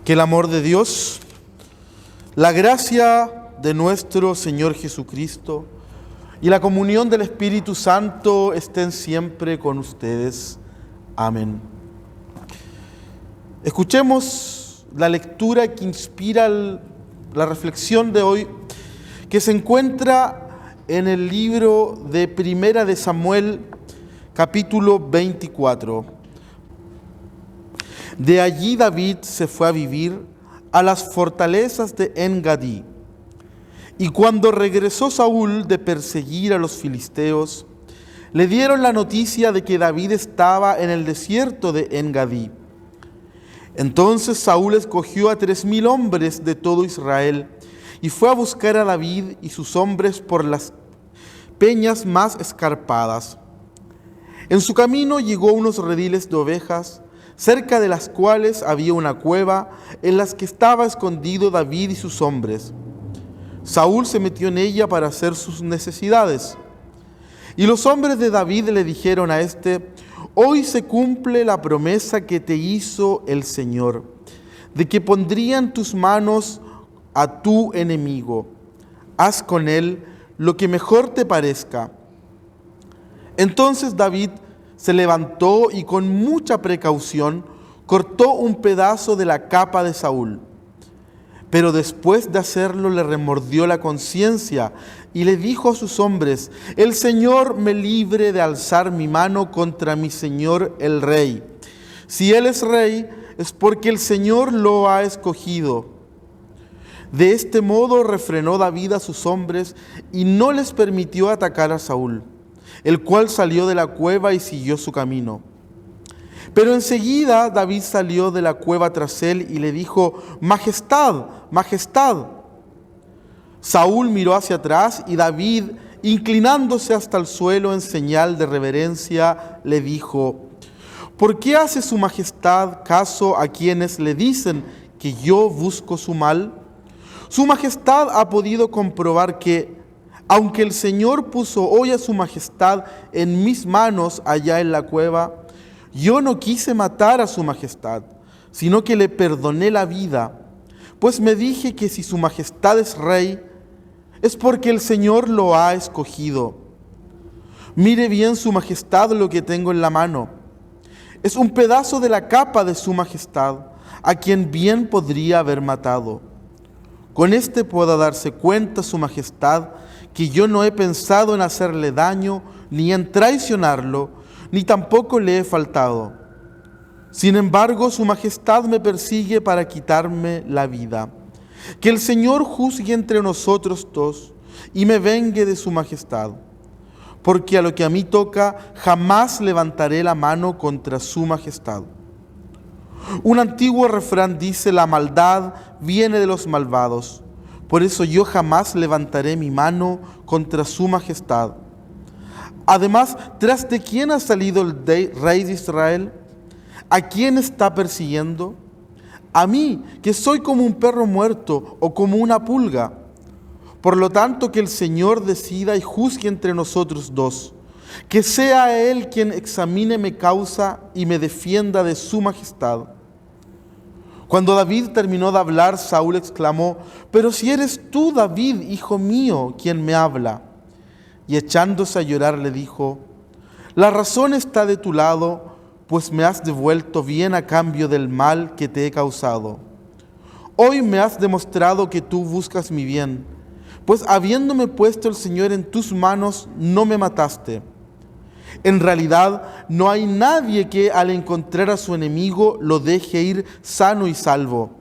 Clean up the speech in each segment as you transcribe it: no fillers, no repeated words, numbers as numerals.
Que el amor de Dios, la gracia de nuestro Señor Jesucristo y la comunión del Espíritu Santo estén siempre con ustedes. Amén. Escuchemos la lectura que inspira la reflexión de hoy, que se encuentra en el libro de Primera de Samuel, capítulo 24. De allí David se fue a vivir a las fortalezas de En-Gadí. Y cuando regresó Saúl de perseguir a los filisteos, le dieron la noticia de que David estaba en el desierto de En-Gadí. Entonces Saúl escogió a 3,000 hombres de todo Israel y fue a buscar a David y sus hombres por las peñas más escarpadas. En su camino llegó a unos rediles de ovejas, cerca de las cuales había una cueva en las que estaba escondido David y sus hombres. Saúl se metió en ella para hacer sus necesidades. Y los hombres de David le dijeron a éste: hoy se cumple la promesa que te hizo el Señor, de que pondría en tus manos a tu enemigo. Haz con él lo que mejor te parezca. Entonces David se levantó y con mucha precaución cortó un pedazo de la capa de Saúl. Pero después de hacerlo le remordió la conciencia y le dijo a sus hombres: el Señor me libre de alzar mi mano contra mi señor el rey. Si él es rey, es porque el Señor lo ha escogido. De este modo refrenó David a sus hombres y no les permitió atacar a Saúl, el cual salió de la cueva y siguió su camino. Pero enseguida David salió de la cueva tras él y le dijo: Majestad, Majestad. Saúl miró hacia atrás y David, inclinándose hasta el suelo en señal de reverencia, le dijo: ¿por qué hace su Majestad caso a quienes le dicen que yo busco su mal? Su Majestad ha podido comprobar que, aunque el Señor puso hoy a su Majestad en mis manos allá en la cueva, yo no quise matar a su Majestad, sino que le perdoné la vida, pues me dije que si su Majestad es rey, es porque el Señor lo ha escogido. Mire bien su Majestad lo que tengo en la mano. Es un pedazo de la capa de su Majestad, a quien bien podría haber matado. Con este pueda darse cuenta su Majestad que yo no he pensado en hacerle daño, ni en traicionarlo, ni tampoco le he faltado. Sin embargo, su Majestad me persigue para quitarme la vida. Que el Señor juzgue entre nosotros dos y me vengue de su Majestad, porque a lo que a mí toca, jamás levantaré la mano contra su Majestad. Un antiguo refrán dice: la maldad viene de los malvados. Por eso yo jamás levantaré mi mano contra su Majestad. Además, ¿tras de quién ha salido el rey de Israel? ¿A quién está persiguiendo? A mí, que soy como un perro muerto o como una pulga. Por lo tanto, que el Señor decida y juzgue entre nosotros dos. Que sea Él quien examine mi causa y me defienda de su Majestad. Cuando David terminó de hablar, Saúl exclamó: pero si eres tú, David, hijo mío, quien me habla. Y echándose a llorar le dijo: la razón está de tu lado, pues me has devuelto bien a cambio del mal que te he causado. Hoy me has demostrado que tú buscas mi bien, pues habiéndome puesto el Señor en tus manos, no me mataste. En realidad, no hay nadie que al encontrar a su enemigo lo deje ir sano y salvo.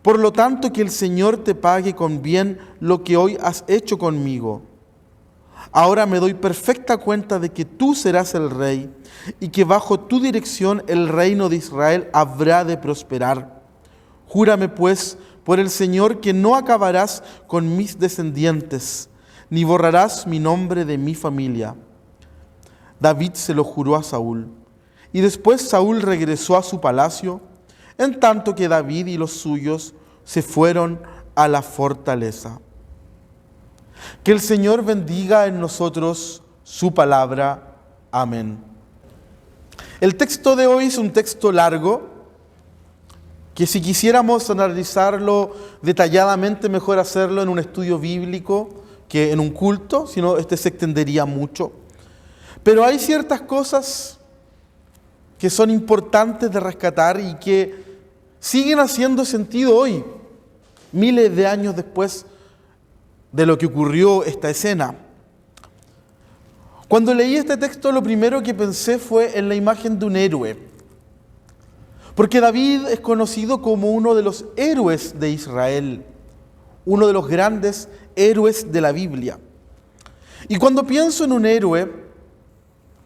Por lo tanto, que el Señor te pague con bien lo que hoy has hecho conmigo. Ahora me doy perfecta cuenta de que tú serás el rey y que bajo tu dirección el reino de Israel habrá de prosperar. Júrame pues por el Señor que no acabarás con mis descendientes, ni borrarás mi nombre de mi familia. David se lo juró a Saúl, y después Saúl regresó a su palacio, en tanto que David y los suyos se fueron a la fortaleza. Que el Señor bendiga en nosotros su palabra. Amén. El texto de hoy es un texto largo que si quisiéramos analizarlo detalladamente, mejor hacerlo en un estudio bíblico que en un culto, si no, se extendería mucho. Pero hay ciertas cosas que son importantes de rescatar y que siguen haciendo sentido hoy, miles de años después de lo que ocurrió esta escena. Cuando leí este texto, lo primero que pensé fue en la imagen de un héroe, porque David es conocido como uno de los héroes de Israel, uno de los grandes héroes de la Biblia. Y cuando pienso en un héroe,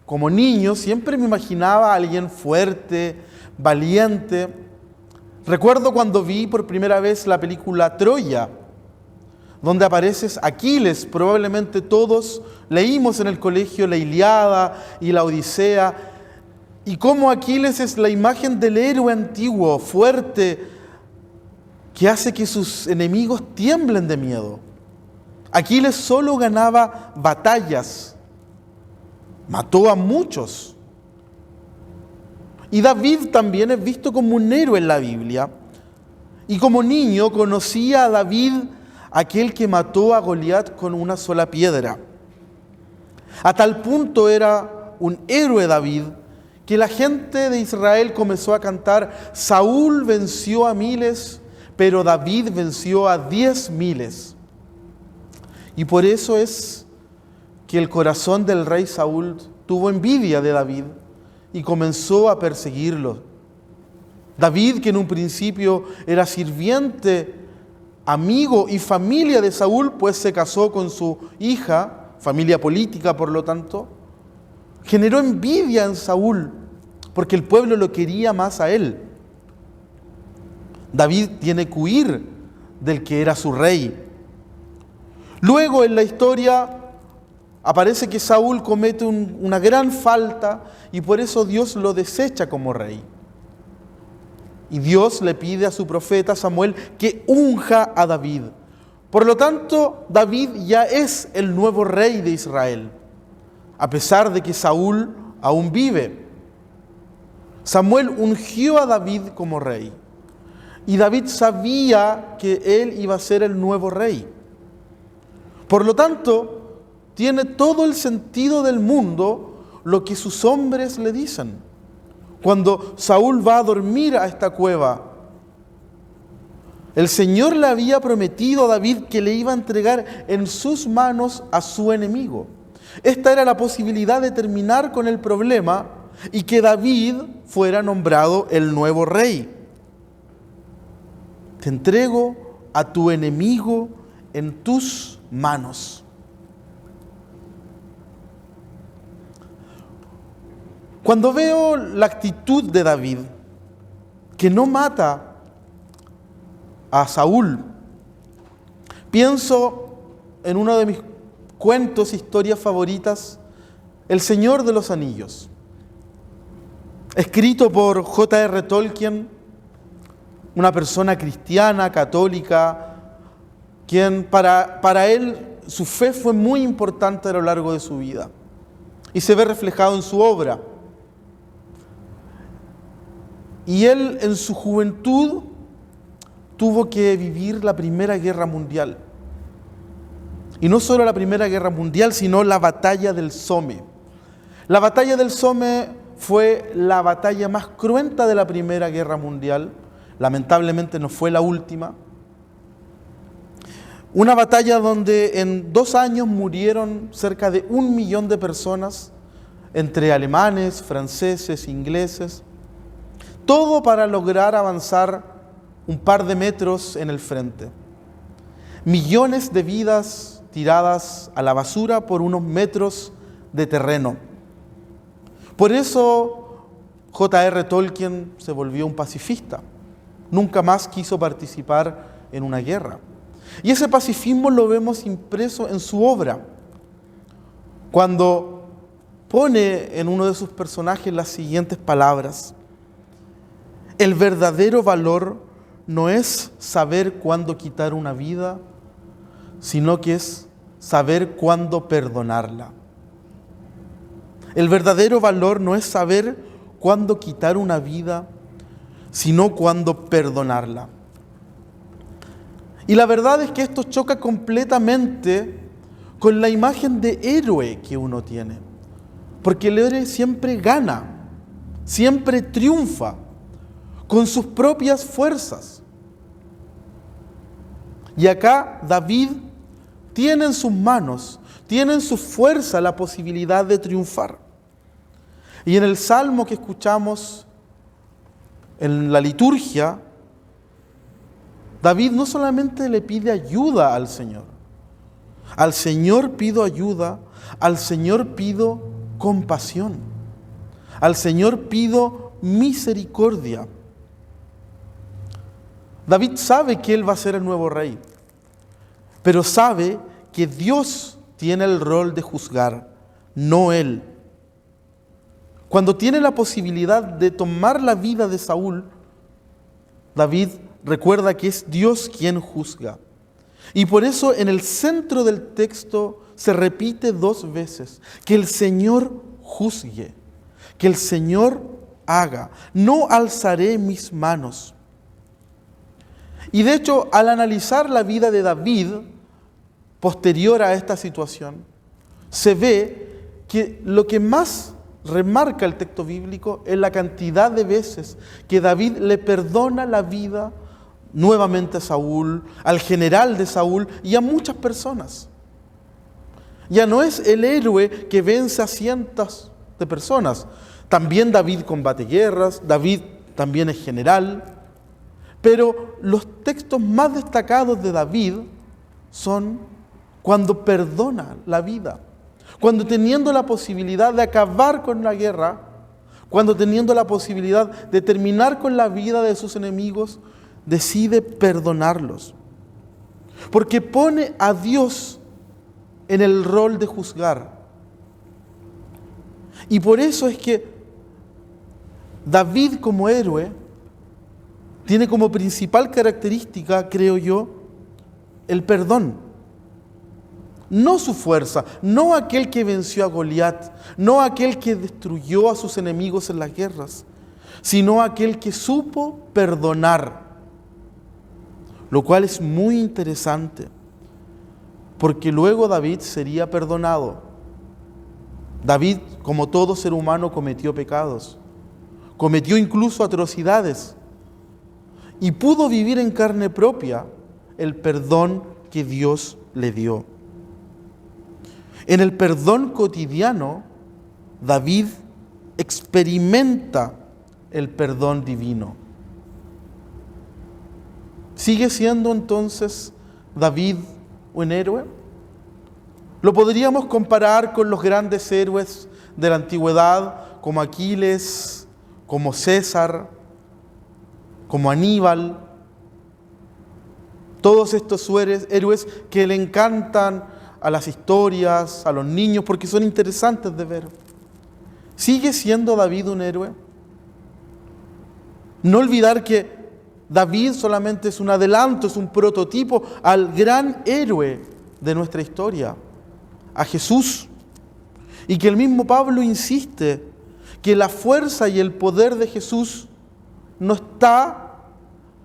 como niño, siempre me imaginaba a alguien fuerte, valiente. Recuerdo cuando vi por primera vez la película Troya, donde aparece Aquiles. Probablemente todos leímos en el colegio la Ilíada y la Odisea, y cómo Aquiles es la imagen del héroe antiguo, fuerte, que hace que sus enemigos tiemblen de miedo. Aquiles solo ganaba batallas, mató a muchos. Y David también es visto como un héroe en la Biblia. Y como niño conocía a David, aquel que mató a Goliat con una sola piedra. A tal punto era un héroe David, que la gente de Israel comenzó a cantar: Saúl venció a miles, pero David venció a 10,000. Y por eso es que el corazón del rey Saúl tuvo envidia de David y comenzó a perseguirlo. David, que en un principio era sirviente, amigo y familia de Saúl, pues se casó con su hija, familia política por lo tanto, generó envidia en Saúl, porque el pueblo lo quería más a él. David tiene que huir del que era su rey. Luego en la historia aparece que Saúl comete una gran falta y por eso Dios lo desecha como rey. Y Dios le pide a su profeta Samuel que unja a David. Por lo tanto, David ya es el nuevo rey de Israel, a pesar de que Saúl aún vive. Samuel ungió a David como rey. Y David sabía que él iba a ser el nuevo rey. Por lo tanto, tiene todo el sentido del mundo lo que sus hombres le dicen. Cuando Saúl va a dormir a esta cueva, el Señor le había prometido a David que le iba a entregar en sus manos a su enemigo. Esta era la posibilidad de terminar con el problema y que David fuera nombrado el nuevo rey. Te entrego a tu enemigo en tus manos. Cuando veo la actitud de David, que no mata a Saúl, pienso en uno de mis cuentos, historias favoritas, El Señor de los Anillos, escrito por J.R. Tolkien, una persona cristiana, católica, quien para él su fe fue muy importante a lo largo de su vida y se ve reflejado en su obra. Y él en su juventud tuvo que vivir la Primera Guerra Mundial. Y no solo la Primera Guerra Mundial, sino la batalla del Somme. La batalla del Somme fue la batalla más cruenta de la Primera Guerra Mundial. Lamentablemente no fue la última. Una batalla donde en 2 años murieron cerca de 1 millón de personas, entre alemanes, franceses, ingleses. Todo para lograr avanzar un par de metros en el frente. Millones de vidas tiradas a la basura por unos metros de terreno. Por eso J.R. Tolkien se volvió un pacifista. Nunca más quiso participar en una guerra. Y ese pacifismo lo vemos impreso en su obra, cuando pone en uno de sus personajes las siguientes palabras: el verdadero valor no es saber cuándo quitar una vida, sino que es saber cuándo perdonarla. El verdadero valor no es saber cuándo quitar una vida, sino cuándo perdonarla. Y la verdad es que esto choca completamente con la imagen de héroe que uno tiene. Porque el héroe siempre gana, siempre triunfa, con sus propias fuerzas. Y acá David tiene en sus manos, tiene en su fuerza la posibilidad de triunfar. Y en el salmo que escuchamos en la liturgia, David no solamente le pide ayuda al Señor pido ayuda, al Señor pido compasión, al Señor pido misericordia. David sabe que él va a ser el nuevo rey, pero sabe que Dios tiene el rol de juzgar, no él. Cuando tiene la posibilidad de tomar la vida de Saúl, David recuerda que es Dios quien juzga. Y por eso en el centro del texto se repite 2 veces, que el Señor juzgue, que el Señor haga. No alzaré mis manos. Y de hecho, al analizar la vida de David, posterior a esta situación, se ve que lo que más remarca el texto bíblico es la cantidad de veces que David le perdona la vida nuevamente a Saúl, al general de Saúl y a muchas personas. Ya no es el héroe que vence a cientos de personas. También David combate guerras, David también es general. Pero los textos más destacados de David son cuando perdona la vida, cuando teniendo la posibilidad de acabar con la guerra, cuando teniendo la posibilidad de terminar con la vida de sus enemigos, decide perdonarlos. Porque pone a Dios en el rol de juzgar. Y por eso es que David como héroe tiene como principal característica, creo yo, el perdón. No su fuerza, no aquel que venció a Goliat, no aquel que destruyó a sus enemigos en las guerras, sino aquel que supo perdonar. Lo cual es muy interesante, porque luego David sería perdonado. David, como todo ser humano, cometió pecados, cometió incluso atrocidades, y pudo vivir en carne propia el perdón que Dios le dio. En el perdón cotidiano, David experimenta el perdón divino. ¿Sigue siendo entonces David un héroe? Lo podríamos comparar con los grandes héroes de la antigüedad, como Aquiles, como César, como Aníbal. Todos estos héroes que le encantan a las historias, a los niños, porque son interesantes de ver. ¿Sigue siendo David un héroe? No olvidar que David solamente es un adelanto, es un prototipo al gran héroe de nuestra historia, a Jesús. Y que el mismo Pablo insiste que la fuerza y el poder de Jesús no está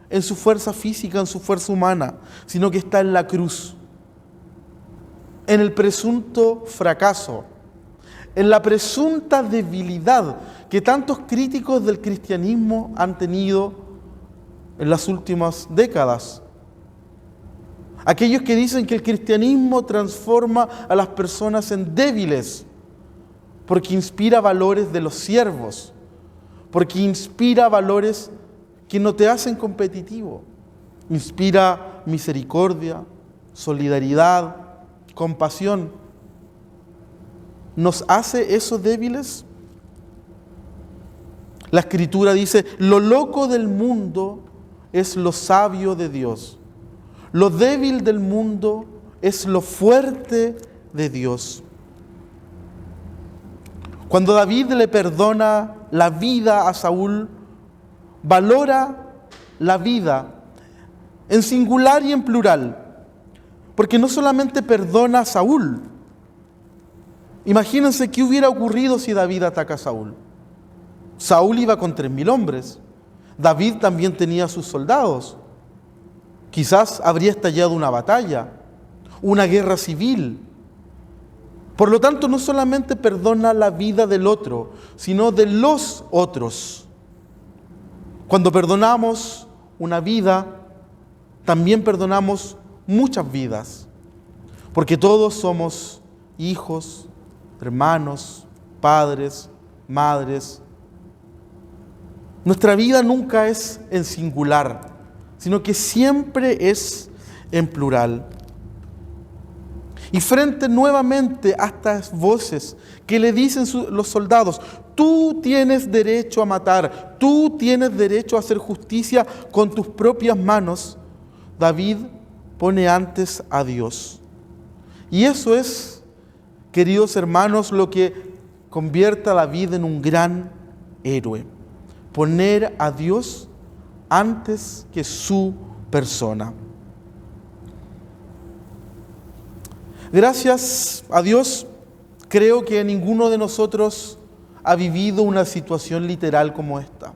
en su fuerza física, en su fuerza humana, sino que está en la cruz, en el presunto fracaso, en la presunta debilidad que tantos críticos del cristianismo han tenido en las últimas décadas. Aquellos que dicen que el cristianismo transforma a las personas en débiles, porque inspira valores de los siervos, porque inspira valores que no te hacen competitivo, inspira misericordia, solidaridad, compasión. ¿Nos hace eso débiles? La Escritura dice: lo loco del mundo es lo sabio de Dios. Lo débil del mundo es lo fuerte de Dios. Cuando David le perdona la vida a Saúl, valora la vida en singular y en plural, porque no solamente perdona a Saúl. Imagínense qué hubiera ocurrido si David ataca a Saúl. Saúl iba con 3.000 hombres. David también tenía sus soldados. Quizás habría estallado una batalla, una guerra civil. Por lo tanto, no solamente perdona la vida del otro, sino de los otros. Cuando perdonamos una vida, también perdonamos muchas vidas, porque todos somos hijos, hermanos, padres, madres. Nuestra vida nunca es en singular, sino que siempre es en plural. Y frente nuevamente a estas voces que le dicen los soldados: tú tienes derecho a matar, tú tienes derecho a hacer justicia con tus propias manos, David pone antes a Dios. Y eso es, queridos hermanos, lo que convierte a David en un gran héroe. Poner a Dios antes que su persona. Gracias a Dios, creo que ninguno de nosotros ha vivido una situación literal como esta.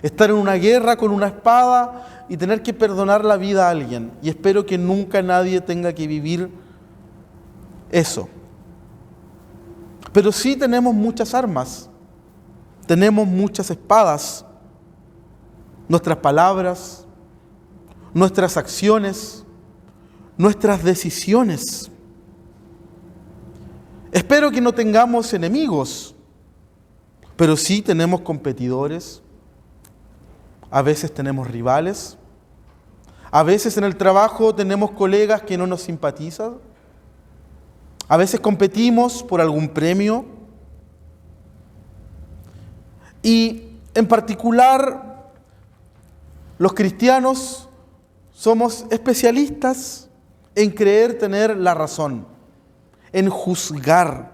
Estar en una guerra con una espada y tener que perdonar la vida a alguien. Y espero que nunca nadie tenga que vivir eso. Pero sí tenemos muchas armas, tenemos muchas espadas. Nuestras palabras, nuestras acciones, nuestras decisiones. Espero que no tengamos enemigos, pero sí tenemos competidores, a veces tenemos rivales, a veces en el trabajo tenemos colegas que no nos simpatizan, a veces competimos por algún premio y en particular los cristianos somos especialistas en creer tener la razón, en juzgar.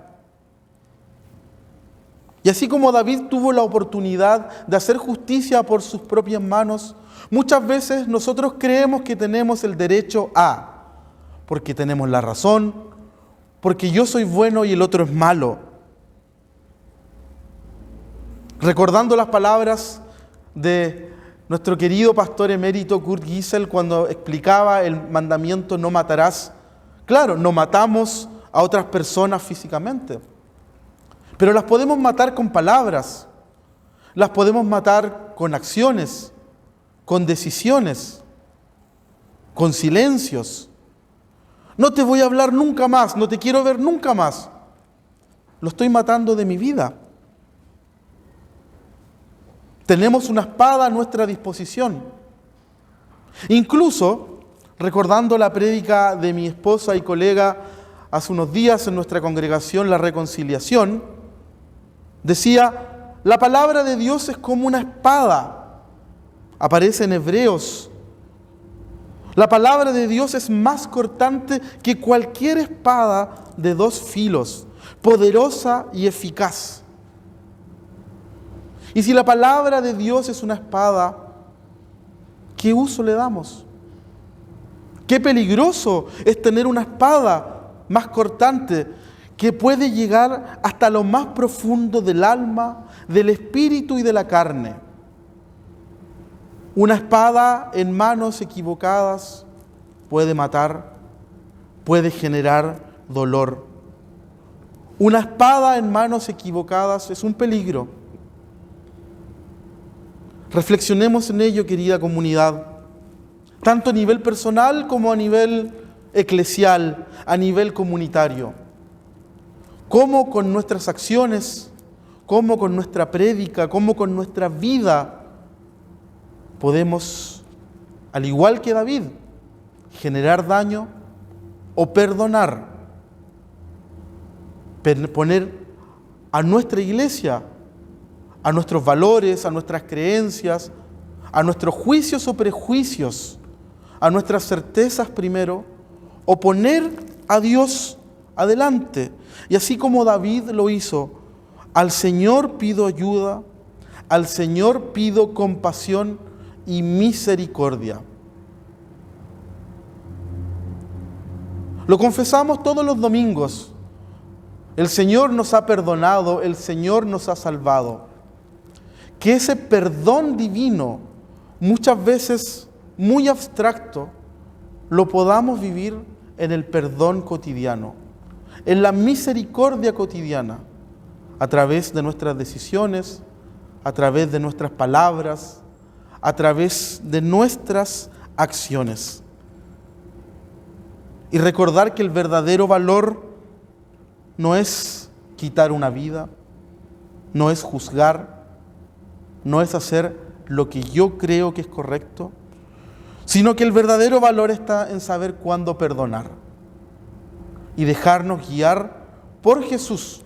Y así como David tuvo la oportunidad de hacer justicia por sus propias manos, muchas veces nosotros creemos que tenemos el derecho a, porque tenemos la razón, porque yo soy bueno y el otro es malo. Recordando las palabras de nuestro querido pastor emérito Kurt Giesel cuando explicaba el mandamiento no matarás. Claro, no matamos a otras personas físicamente, pero las podemos matar con palabras, las podemos matar con acciones, con decisiones, con silencios. No te voy a hablar nunca más, no te quiero ver nunca más. Lo estoy matando de mi vida. Tenemos una espada a nuestra disposición. Incluso, recordando la prédica de mi esposa y colega hace unos días en nuestra congregación La Reconciliación, decía, la palabra de Dios es como una espada. Aparece en Hebreos. La palabra de Dios es más cortante que cualquier espada de dos filos, poderosa y eficaz. Y si la palabra de Dios es una espada, ¿qué uso le damos? Qué peligroso es tener una espada más cortante que puede llegar hasta lo más profundo del alma, del espíritu y de la carne. Una espada en manos equivocadas puede matar, puede generar dolor. Una espada en manos equivocadas es un peligro. Reflexionemos en ello, querida comunidad, tanto a nivel personal como a nivel eclesial, a nivel comunitario. Cómo con nuestras acciones, cómo con nuestra prédica, cómo con nuestra vida podemos, al igual que David, generar daño o perdonar, poner a nuestra iglesia, a nuestros valores, a nuestras creencias, a nuestros juicios o prejuicios, a nuestras certezas primero, o poner a Dios adelante. Y así como David lo hizo, al Señor pido ayuda, al Señor pido compasión y misericordia. Lo confesamos todos los domingos. El Señor nos ha perdonado, el Señor nos ha salvado. Que ese perdón divino muchas veces muy abstracto, lo podamos vivir en el perdón cotidiano, en la misericordia cotidiana, a través de nuestras decisiones, a través de nuestras palabras, a través de nuestras acciones. Y recordar que el verdadero valor no es quitar una vida, no es juzgar, no es hacer lo que yo creo que es correcto, sino que el verdadero valor está en saber cuándo perdonar y dejarnos guiar por Jesús,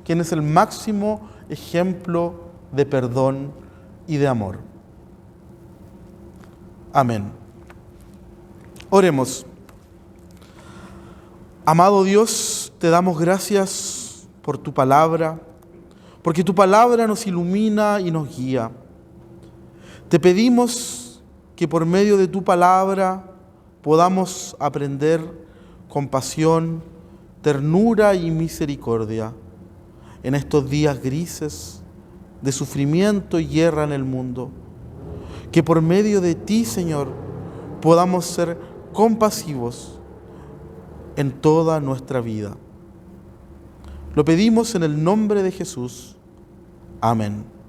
quien es el máximo ejemplo de perdón y de amor. Amén. Oremos. Amado Dios, te damos gracias por tu palabra, porque tu palabra nos ilumina y nos guía. Te pedimos que por medio de tu palabra podamos aprender compasión, ternura y misericordia en estos días grises de sufrimiento y guerra en el mundo. Que por medio de ti, Señor, podamos ser compasivos en toda nuestra vida. Lo pedimos en el nombre de Jesús. Amén.